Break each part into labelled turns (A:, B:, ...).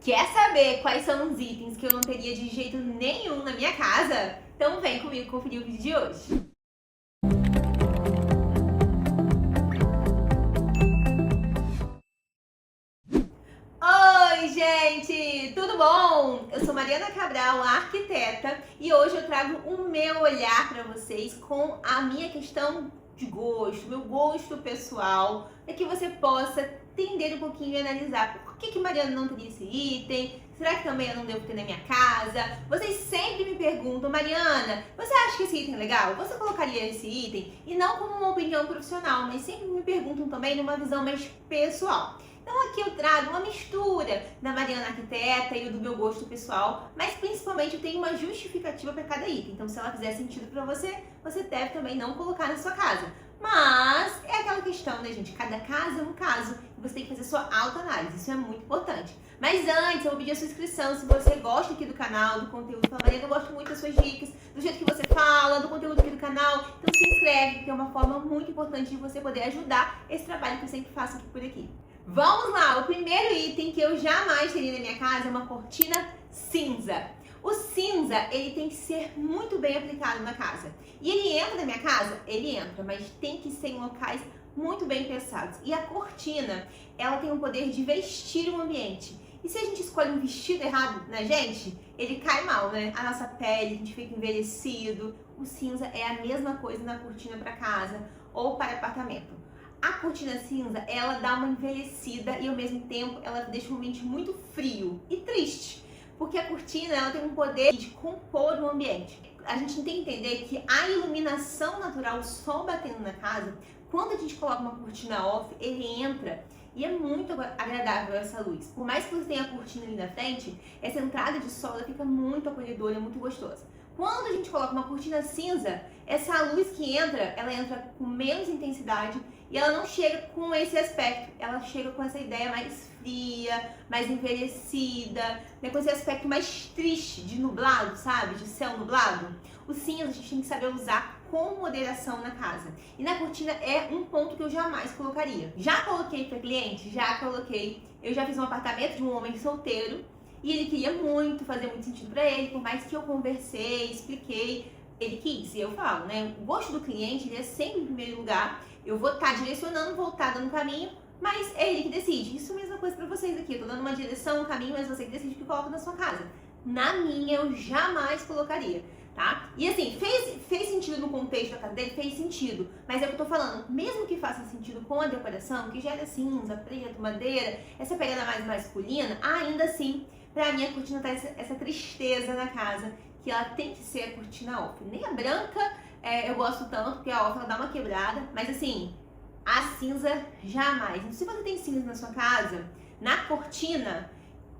A: Quer saber quais são os itens que eu não teria de jeito nenhum na minha casa? Então vem comigo conferir o vídeo de hoje. Oi, gente! Tudo bom? Eu sou Mariana Cabral, arquiteta, e hoje eu trago o meu olhar para vocês com a minha questão de gosto, meu gosto pessoal, para que você possa entender um pouquinho e analisar por que Mariana não teria esse item, será que também eu não devo ter na minha casa? Vocês sempre me perguntam, Mariana, você acha que esse item é legal? Você colocaria esse item? E não como uma opinião profissional, mas sempre me perguntam também numa visão mais pessoal. Então aqui eu trago uma mistura da Mariana Arquiteta e do meu gosto pessoal, mas principalmente eu tenho uma justificativa para cada item. Então se ela fizer sentido para você, você deve também não colocar na sua casa. Mas é aquela questão, né, gente? Cada caso é um caso e você tem que fazer sua autoanálise. Isso é muito importante. Mas antes, eu vou pedir a sua inscrição. Se você gosta aqui do canal, do conteúdo, fala, Mariana, eu gosto muito das suas dicas, do jeito que você fala, do conteúdo aqui do canal. Então se inscreve, que é uma forma muito importante de você poder ajudar esse trabalho que eu sempre faço aqui por aqui. Vamos lá, o primeiro item que eu jamais teria na minha casa é uma cortina cinza. O cinza, ele tem que ser muito bem aplicado na casa. E ele entra na minha casa? Ele entra, mas tem que ser em locais muito bem pensados. E a cortina, ela tem o poder de vestir o ambiente. E se a gente escolhe um vestido errado na gente, ele cai mal, né? A nossa pele, a gente fica envelhecido. O cinza é a mesma coisa na cortina para casa ou para apartamento. A cortina cinza, ela dá uma envelhecida e ao mesmo tempo ela deixa o ambiente muito frio e triste. Porque a cortina, ela tem um poder de compor o ambiente. A gente tem que entender que a iluminação natural, o sol batendo na casa, quando a gente coloca uma cortina off, ele entra e é muito agradável essa luz. Por mais que você tenha a cortina ali na frente, essa entrada de sol ela fica muito acolhedora, muito gostosa. Quando a gente coloca uma cortina cinza, essa luz que entra, ela entra com menos intensidade e ela não chega com esse aspecto, ela chega com essa ideia mais fria, mais envelhecida, né, com esse aspecto mais triste, de nublado, sabe? De céu nublado. O cinza a gente tem que saber usar com moderação na casa. E na cortina é um ponto que eu jamais colocaria. Já coloquei para cliente? Já coloquei. Eu já fiz um apartamento de um homem solteiro e ele queria muito, fazer muito sentido para ele, por mais que eu conversei, expliquei, ele quis. E eu falo, né? O gosto do cliente, ele é sempre em primeiro lugar. Eu vou estar direcionando, vou estar dando caminho, mas é ele que decide. Isso é a mesma coisa para vocês aqui. Eu tô dando uma direção, um caminho, mas você que decide o que coloca na sua casa. Na minha, eu jamais colocaria, tá? E assim, fez sentido no contexto da casa dele? Fez sentido. Mas é o que eu tô falando, mesmo que faça sentido com a decoração, que gera cinza, preto, madeira, essa pegada mais masculina, ainda assim, pra mim a cortina tá essa tristeza na casa, que ela tem que ser a cortina off. Nem a branca eu gosto tanto, porque a off ela dá uma quebrada, mas assim, a cinza jamais. Então, se você tem cinza na sua casa, na cortina,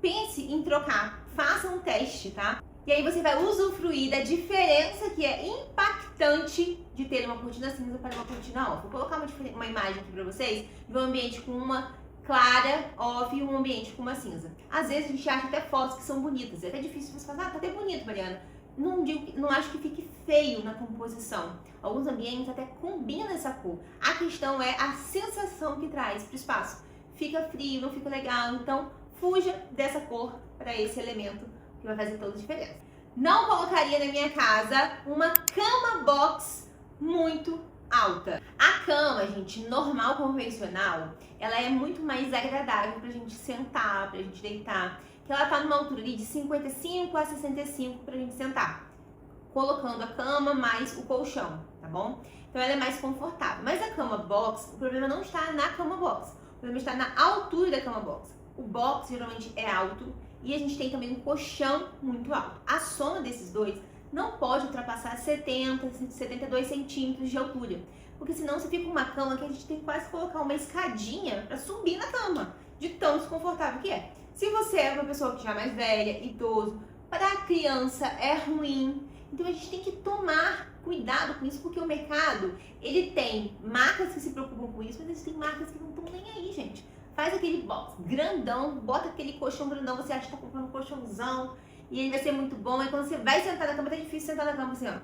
A: pense em trocar, faça um teste, tá? E aí você vai usufruir da diferença que é impactante de ter uma cortina cinza para uma cortina off. Vou colocar uma imagem aqui pra vocês de um ambiente com uma clara, off, e um ambiente com uma cinza. Às vezes a gente acha até fotos que são bonitas, é até difícil você falar, tá até bonito, Mariana. Não acho que fique feio na composição. Alguns ambientes até combinam essa cor. A questão é a sensação que traz para o espaço. Fica frio, não fica legal, então fuja dessa cor para esse elemento que vai fazer toda a diferença. Não colocaria na minha casa uma cama box muito alta. A cama, gente, normal, convencional, ela é muito mais agradável pra gente sentar, pra gente deitar, que ela tá numa altura ali de 55 a 65 pra gente sentar, colocando a cama mais o colchão, tá bom? Então ela é mais confortável. Mas a cama box, o problema não está na cama box, o problema está na altura da cama box. O box geralmente é alto e a gente tem também um colchão muito alto. A soma desses dois não pode ultrapassar 70, 72 centímetros de altura, porque senão você fica com uma cama que a gente tem que quase colocar uma escadinha para subir na cama, de tão desconfortável que é. Se você é uma pessoa que já é mais velha, idoso, para criança é ruim, então a gente tem que tomar cuidado com isso, porque o mercado, ele tem marcas que se preocupam com isso, mas existem marcas que não estão nem aí, gente. Faz aquele box grandão, bota aquele colchão grandão, você acha que tá comprando um colchãozão, e ele vai ser muito bom. E quando você vai sentar na cama, tá difícil sentar na cama assim, ó.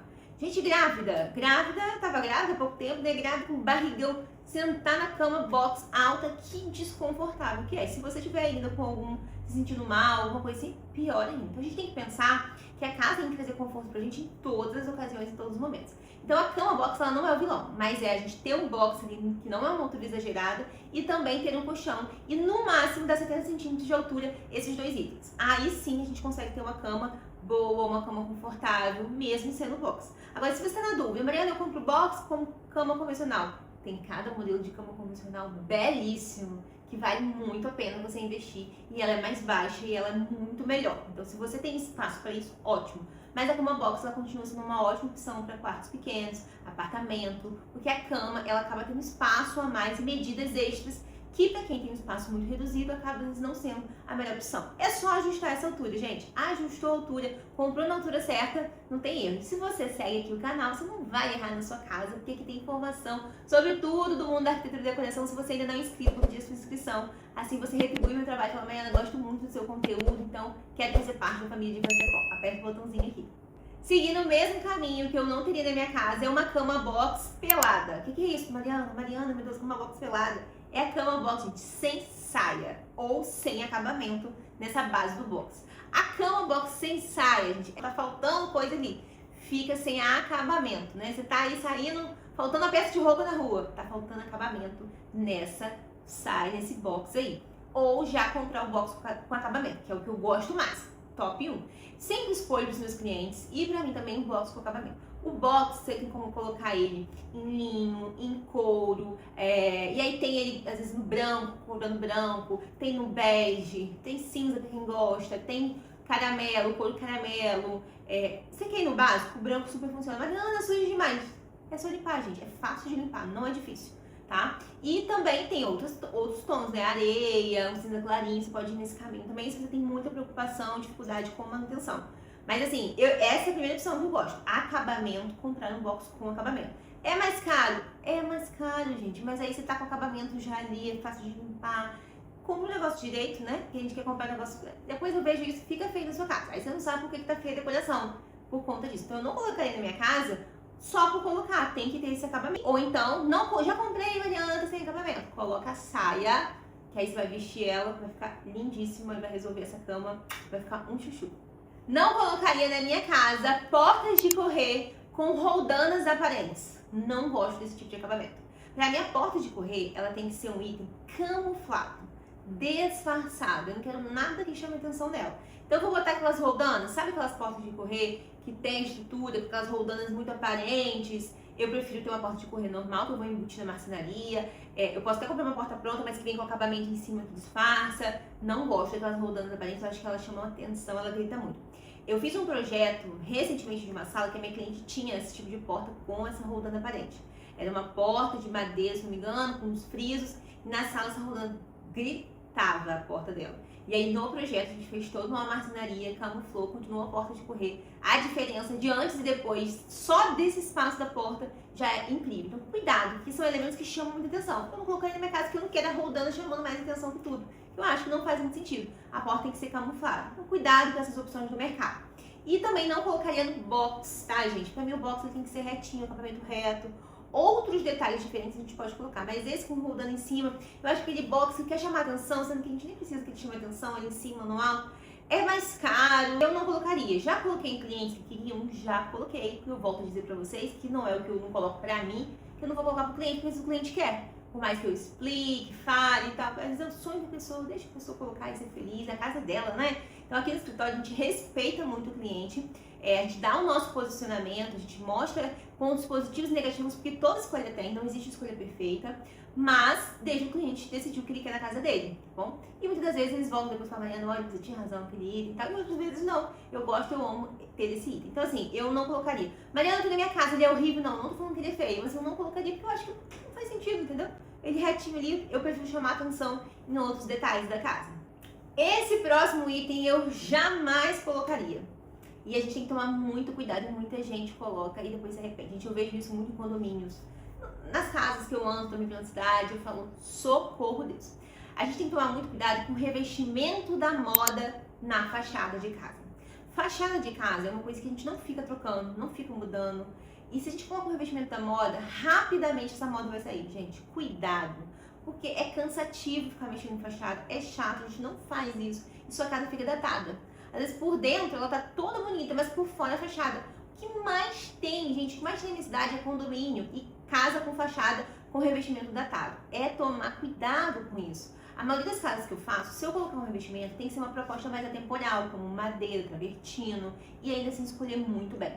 A: Gente grávida, tava grávida há pouco tempo, né? Grávida com barrigão, sentar na cama box alta, que desconfortável que é. Se você estiver ainda com se sentindo mal, alguma coisa assim, pior ainda. Então a gente tem que pensar que a casa tem que trazer conforto pra gente em todas as ocasiões, em todos os momentos. Então a cama box, ela não é o vilão, mas é a gente ter um box ali que não é uma altura exagerada e também ter um colchão e no máximo dar 70 centímetros de altura, esses dois itens. Aí sim a gente consegue ter uma cama boa, uma cama confortável, mesmo sendo box. Agora, se você está na dúvida, Mariana, eu compro box com cama convencional. Tem cada modelo de cama convencional belíssimo, que vale muito a pena você investir, e ela é mais baixa e ela é muito melhor. Então, se você tem espaço para isso, ótimo. Mas a cama box, ela continua sendo uma ótima opção para quartos pequenos, apartamento, porque a cama, ela acaba tendo espaço a mais e medidas extras que para quem tem um espaço muito reduzido acaba não sendo a melhor opção. É só ajustar essa altura, gente. Ajustou a altura, comprou na altura certa, não tem erro. Se você segue aqui o canal, você não vai errar na sua casa, porque aqui tem informação sobre tudo do mundo da arquitetura e decoração. Se você ainda não é inscrito, pedir a sua inscrição. Assim você retribui meu trabalho. Fala, Mariana, gosto muito do seu conteúdo, então quero fazer parte da família de Decor. Aperta o botãozinho aqui. Seguindo o mesmo caminho que eu não teria na minha casa, é uma cama box pelada. O que é isso, Mariana? Mariana, meu Deus, cama box pelada. É a cama box, gente, sem saia ou sem acabamento nessa base do box. A cama box sem saia, gente, tá faltando coisa ali. Fica sem acabamento, né? Você tá aí saindo, faltando a peça de roupa na rua. Tá faltando acabamento nessa saia, nesse box aí. Ou já comprar o box com acabamento, que é o que eu gosto mais. Top 1. Sempre escolho para os meus clientes e para mim também o box com acabamento. O box, você tem como colocar ele em linho, em couro, e aí tem ele às vezes no branco, couro branco, tem no bege, tem cinza para quem gosta, tem caramelo, couro caramelo. Você quer ir no básico? O branco super funciona, mas não, é sujo demais. É só limpar, gente, é fácil de limpar, não é difícil, tá? E também tem outros tons, né? Areia, um cinza clarinho, você pode ir nesse caminho também se você tem muita preocupação, dificuldade com manutenção. Mas assim, essa é a primeira opção que eu gosto. Acabamento, comprar um box com acabamento. É mais caro? É mais caro, gente. Mas aí você tá com acabamento já ali, é fácil de limpar. Compra o negócio direito, né? Que a gente quer comprar negócio. Depois eu vejo isso, fica feio na sua casa. Aí você não sabe por que tá feia a decoração. Por conta disso. Então eu não colocaria na minha casa só por colocar. Tem que ter esse acabamento. Ou então, não, já comprei, Mariana, tá sem acabamento. Coloca a saia, que aí você vai vestir ela, vai ficar lindíssima e vai resolver essa cama. Vai ficar um chuchu. Não colocaria na minha casa portas de correr com roldanas aparentes. Não gosto desse tipo de acabamento. Pra minha porta de correr, ela tem que ser um item camuflado, disfarçado. Eu não quero nada que chame a atenção dela. Então eu vou botar aquelas roldanas, sabe aquelas portas de correr que tem estrutura, com aquelas roldanas muito aparentes? Eu prefiro ter uma porta de correr normal, que eu vou embutir na marcenaria. Eu posso até comprar uma porta pronta, mas que vem com acabamento em cima que disfarça. Não gosto daquelas roldanas aparentes, eu acho que elas chamam atenção, ela grita muito. Eu fiz um projeto recentemente de uma sala que a minha cliente tinha esse tipo de porta com essa roldana aparente. Era uma porta de madeira, se não me engano, com uns frisos, e na sala essa roldana gritava a porta dela. E aí no projeto a gente fez toda uma marcenaria, camuflou, continuou a porta de correr. A diferença de antes e depois, só desse espaço da porta, já é incrível. Então cuidado, que são elementos que chamam muita atenção. Eu não coloquei na minha casa que eu não quero a roldana chamando mais atenção que tudo. Eu acho que não faz muito sentido. A porta tem que ser camuflada. Então cuidado com essas opções do mercado. E também não colocaria no box, tá, gente? Pra mim o box ele tem que ser retinho, acabamento reto. Outros detalhes diferentes a gente pode colocar, mas esse com roldana em cima, eu acho que aquele box que quer chamar atenção, sendo que a gente nem precisa que ele chame atenção ali em cima, no alto, é mais caro, eu não colocaria. Já coloquei em clientes que queriam, já coloquei, porque eu volto a dizer pra vocês que não é o que eu não coloco pra mim, que eu não vou colocar pro cliente, porque se o cliente quer. Por mais que eu explique, fale e tal, mas é o sonho da pessoa, deixa a pessoa colocar e ser feliz, é a casa dela, né? Então aqui no escritório a gente respeita muito o cliente, a gente dá o nosso posicionamento, a gente mostra pontos positivos e negativos, porque toda escolha tem, não existe escolha perfeita, mas desde o cliente decidiu o que ele quer na casa dele, tá bom? E muitas das vezes eles voltam depois para Mariana, olha, você tinha razão, eu queria item e tal, e outras vezes não, eu gosto, eu amo ter esse item. Então assim, eu não colocaria. Mariana, aqui na minha casa, ele é horrível, não tô falando que ele é feio, mas eu não colocaria porque eu acho que não faz sentido, entendeu? Ele retinho ali, eu prefiro chamar atenção em outros detalhes da casa. Esse próximo item eu jamais colocaria. E a gente tem que tomar muito cuidado, muita gente coloca e depois se arrepende. Gente, eu vejo isso muito em condomínios. Nas casas que eu ando também pela cidade, eu falo, socorro Deus. A gente tem que tomar muito cuidado com o revestimento da moda na fachada de casa. Fachada de casa é uma coisa que a gente não fica trocando, não fica mudando. E se a gente coloca um revestimento da moda, rapidamente essa moda vai sair. Gente, cuidado. Porque é cansativo ficar mexendo em fachada, é chato, a gente não faz isso. E sua casa fica datada. Às vezes por dentro ela tá toda bonita, mas por fora é fachada. O que mais tem, gente, o que mais tem na cidade é condomínio e casa com fachada com revestimento datado. É tomar cuidado com isso. A maioria das casas que eu faço, se eu colocar um revestimento, tem que ser uma proposta mais atemporal, como madeira, travertino, e ainda assim escolher muito bem.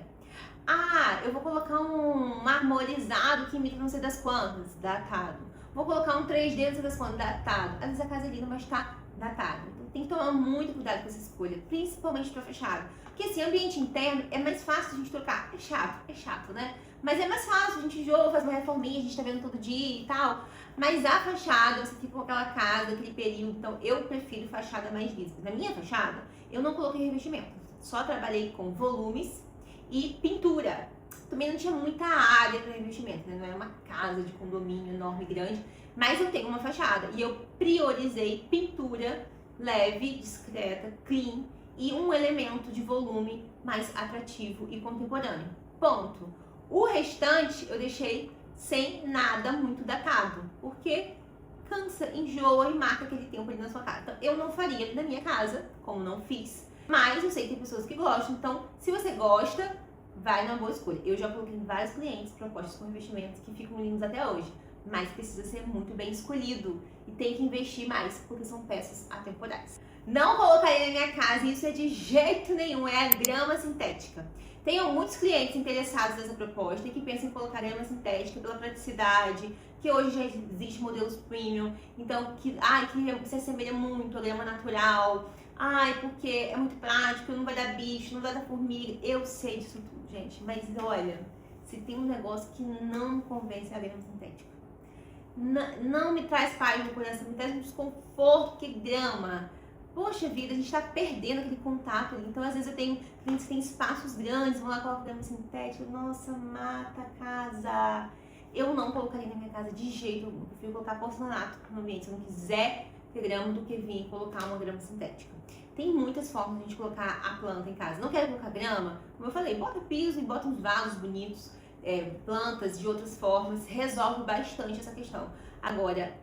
A: Ah, eu vou colocar um marmorizado que imita não sei das quantas, datado. Vou colocar um 3D não sei das quantas, datado. Às vezes a casa é linda, mas tá datado. Então tem que tomar muito cuidado com essa escolha, principalmente para fachada. Porque assim, ambiente interno é mais fácil a gente trocar. É chato, né? Mas é mais fácil, a gente enjoa, faz uma reforminha, a gente tá vendo todo dia e tal. Mas a fachada, você fica com aquela casa, aquele período. Então eu prefiro fachada mais lisa. Na minha fachada, eu não coloquei revestimento. Só trabalhei com volumes e pintura. Também não tinha muita área para revestimento, né? Não é uma casa de condomínio enorme, grande. Mas eu tenho uma fachada e eu priorizei pintura leve, discreta, clean e um elemento de volume mais atrativo e contemporâneo. Ponto. O restante eu deixei sem nada muito datado, porque cansa, enjoa e marca aquele tempo ali na sua casa. Então eu não faria ali na minha casa, como não fiz. Mas eu sei que tem pessoas que gostam, então se você gosta, vai numa boa escolha. Eu já coloquei em vários clientes propostas com investimentos que ficam lindos até hoje, mas precisa ser muito bem escolhido e tem que investir mais, porque são peças atemporais. Não colocaria na minha casa, e isso é de jeito nenhum, é a grama sintética. Tenho muitos clientes interessados nessa proposta e que pensam em colocar grama sintética pela praticidade, que hoje já existe modelos premium, então que se assemelha muito à grama natural. Porque é muito prático, não vai dar bicho, não vai dar formiga. Eu sei disso tudo, gente. Mas olha, se tem um negócio que não me convence, é a grama sintética. Não me traz paz no coração, me traz um desconforto, que grama. Poxa vida, a gente tá perdendo aquele contato ali. Então, às vezes eu tenho clientes que têm espaços grandes, vão lá colocar grama sintética. Nossa, mata a casa. Eu não colocaria na minha casa de jeito algum. Eu prefiro colocar porcelanato no ambiente, se eu não quiser ter grama, do que vir colocar uma grama sintética. Tem muitas formas de a gente colocar a planta em casa. Não quero colocar grama? Como eu falei, bota piso e bota uns vasos bonitos, plantas de outras formas, resolve bastante essa questão. Agora,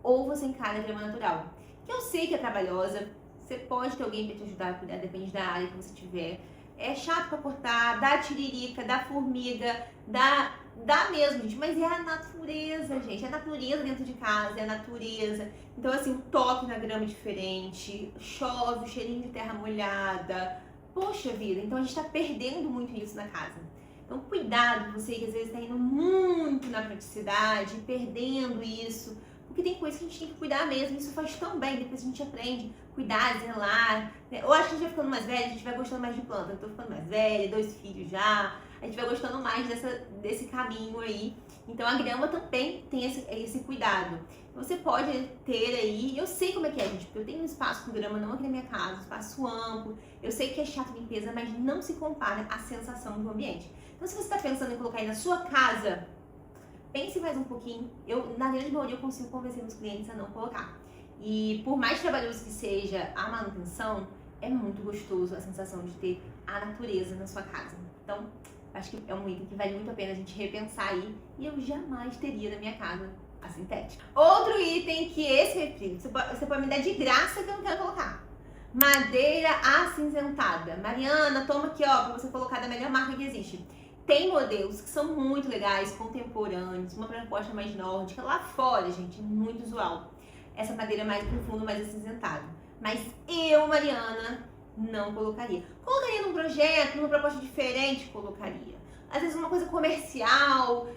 A: ou você encara a grama natural, que eu sei que é trabalhosa, você pode ter alguém para te ajudar a cuidar, depende da área que você tiver. É chato para cortar, dá tiririca, dá formiga, dá mesmo, gente, mas é a natureza, gente. É a natureza dentro de casa, é a natureza. Então, assim, o toque na grama é diferente, chove, o cheirinho de terra molhada. Poxa vida, então a gente tá perdendo muito isso na casa. Então, cuidado, você que às vezes tá indo muito na praticidade, perdendo isso. Porque tem coisas que a gente tem que cuidar mesmo, isso faz tão bem, depois a gente aprende, cuidar, zelar, né? Eu acho que a gente vai ficando mais velha, a gente vai gostando mais de planta. Eu tô ficando mais velha, 2 filhos já, a gente vai gostando mais desse caminho aí. Então a grama também tem esse cuidado. Você pode ter aí, eu sei como é que é, gente, porque eu tenho um espaço com grama, não aqui na minha casa, um espaço amplo. Eu sei que é chato a limpeza, mas não se compara à sensação do ambiente. Então se você está pensando em colocar aí na sua casa, pense mais um pouquinho. Na grande maioria, eu consigo convencer meus clientes a não colocar. E por mais trabalhoso que seja a manutenção, é muito gostoso a sensação de ter a natureza na sua casa. Então, acho que é um item que vale muito a pena a gente repensar aí. E eu jamais teria na minha casa a sintética. Outro item que você pode me dar de graça que eu não quero colocar. Madeira acinzentada. Mariana, toma aqui, ó, pra você colocar da melhor marca que existe. Tem modelos que são muito legais, contemporâneos, uma proposta mais nórdica. Lá fora, gente, é muito usual. Essa madeira mais profundo, mais acinzentada. Mas eu, Mariana, não colocaria. Colocaria num projeto, numa proposta diferente, colocaria. Às vezes uma coisa comercial,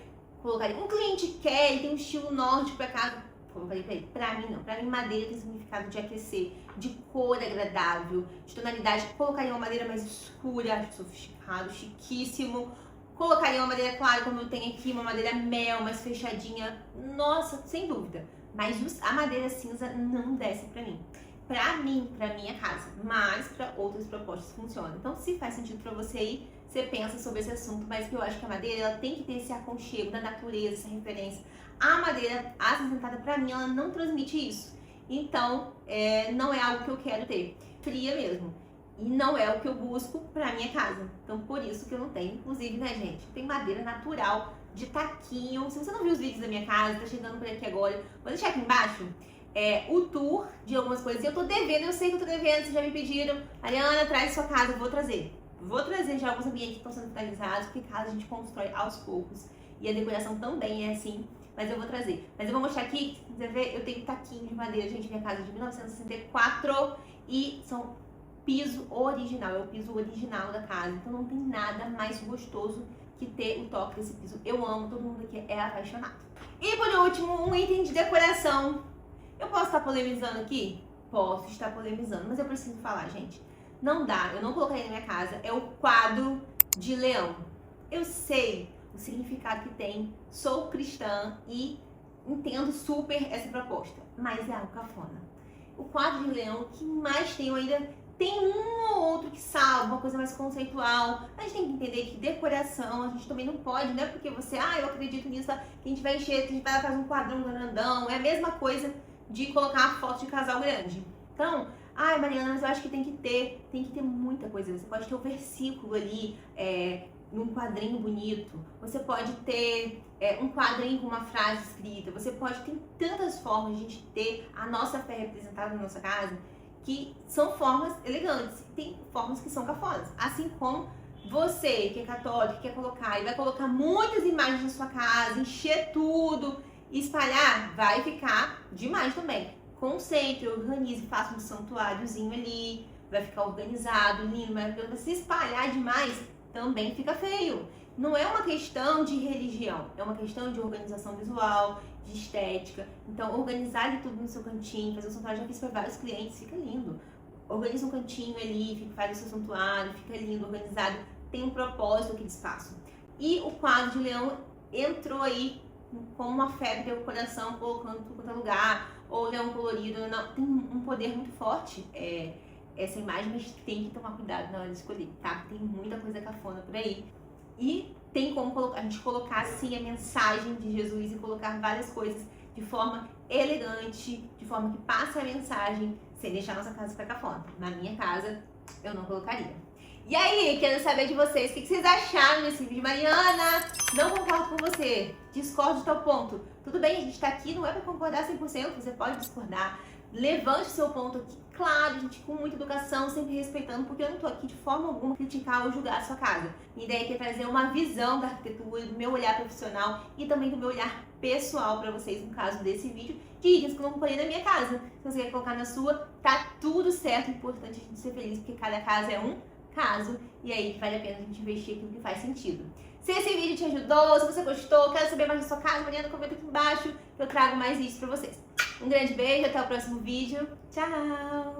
A: colocaria. Um cliente quer, ele tem um estilo nórdico pra casa, colocaria pra ele. Pra mim não. Pra mim madeira tem significado de aquecer, de cor agradável, de tonalidade. Colocaria uma madeira mais escura, acho sofisticado, chiquíssimo. Colocaria uma madeira clara, como eu tenho aqui, uma madeira mel, mais fechadinha. Nossa, sem dúvida. Mas a madeira cinza não desce pra mim. Pra minha casa. Mas pra outras propostas funciona. Então, se faz sentido pra você aí, você pensa sobre esse assunto. Mas eu acho que a madeira, ela tem que ter esse aconchego da natureza, essa referência. A madeira acinzentada, pra mim, ela não transmite isso. Então, não é algo que eu quero ter. Fria mesmo. E não é o que eu busco pra minha casa. Então, por isso que eu não tenho. Inclusive, né, gente? Tem madeira natural de taquinho. Se você não viu os vídeos da minha casa, tá chegando por aqui agora, vou deixar aqui embaixo o tour de algumas coisas. Eu tô devendo, eu sei que eu tô devendo, vocês já me pediram. Mariana, traz sua casa, eu vou trazer. Vou trazer já alguns ambientes que estão sendo finalizados, porque casa a gente constrói aos poucos. E a decoração também é assim, mas eu vou trazer. Mas eu vou mostrar aqui, se você ver, eu tenho taquinho de madeira, gente, minha casa é de 1964 e são piso original, é o piso original da casa. Então não tem nada mais gostoso que ter o toque desse piso. Eu amo, todo mundo aqui é apaixonado. E por último, um item de decoração. Eu posso estar polemizando aqui? Posso estar polemizando, mas eu preciso falar, gente. Não dá, eu não colocaria na minha casa, é o quadro de leão. Eu sei o significado que tem, sou cristã e entendo super essa proposta, mas é algo cafona. O quadro de leão, o que mais tem, eu ainda tem um ou outro que salva, uma coisa mais conceitual. A gente tem que entender que decoração, a gente também não pode, não é porque você, eu acredito nisso, que a gente vai encher, que a gente vai fazer um quadrão grandão, é a mesma coisa de colocar a foto de casal grande. Então, Mariana, mas eu acho que tem que ter muita coisa. Você pode ter um versículo ali, num quadrinho bonito. Você pode ter um quadrinho com uma frase escrita. Você pode ter tantas formas de a gente ter a nossa fé representada na nossa casa, que são formas elegantes. Tem formas que são cafonas. Assim como você, que é católico, que quer colocar e vai colocar muitas imagens na sua casa, encher tudo, espalhar, vai ficar demais também. Concentre, organize, faça um santuáriozinho ali, vai ficar organizado, lindo, mas se espalhar demais, também fica feio. Não é uma questão de religião, é uma questão de organização visual, de estética. Então, organizar ali tudo no seu cantinho, fazer um santuário, já fiz para vários clientes, fica lindo. Organiza um cantinho ali, faz o seu santuário, fica lindo, organizado, tem um propósito aquele espaço. E o quadro de leão entrou aí com uma febre de decoração, colocando tudo quanto é lugar, ou leão colorido, não, tem um poder muito forte essa imagem, mas tem que tomar cuidado na hora de escolher, tá? Tem muita coisa cafona por aí. E tem como a gente colocar assim a mensagem de Jesus e colocar várias coisas de forma elegante, de forma que passe a mensagem, sem deixar nossa casa ficar cafona. Na minha casa, eu não colocaria. E aí, quero saber de vocês, o que vocês acharam desse vídeo? Mariana, não concordo com você, discordo de tal ponto. Tudo bem, a gente tá aqui, não é pra concordar 100%, você pode discordar. Levante seu ponto aqui, claro, gente, com muita educação, sempre respeitando, porque eu não tô aqui de forma alguma criticar ou julgar a sua casa. Minha ideia aqui é trazer uma visão da arquitetura, do meu olhar profissional e também do meu olhar pessoal pra vocês, no caso desse vídeo, de itens que eu não coloquei na minha casa. Se você quer colocar na sua, tá tudo certo, é importante a gente ser feliz, porque cada casa é um caso, e aí vale a pena a gente investir aquilo que faz sentido. Se esse vídeo te ajudou, se você gostou, quer saber mais da sua casa, Mariana, comenta aqui embaixo que eu trago mais vídeos pra vocês. Um grande beijo, até o próximo vídeo. Tchau!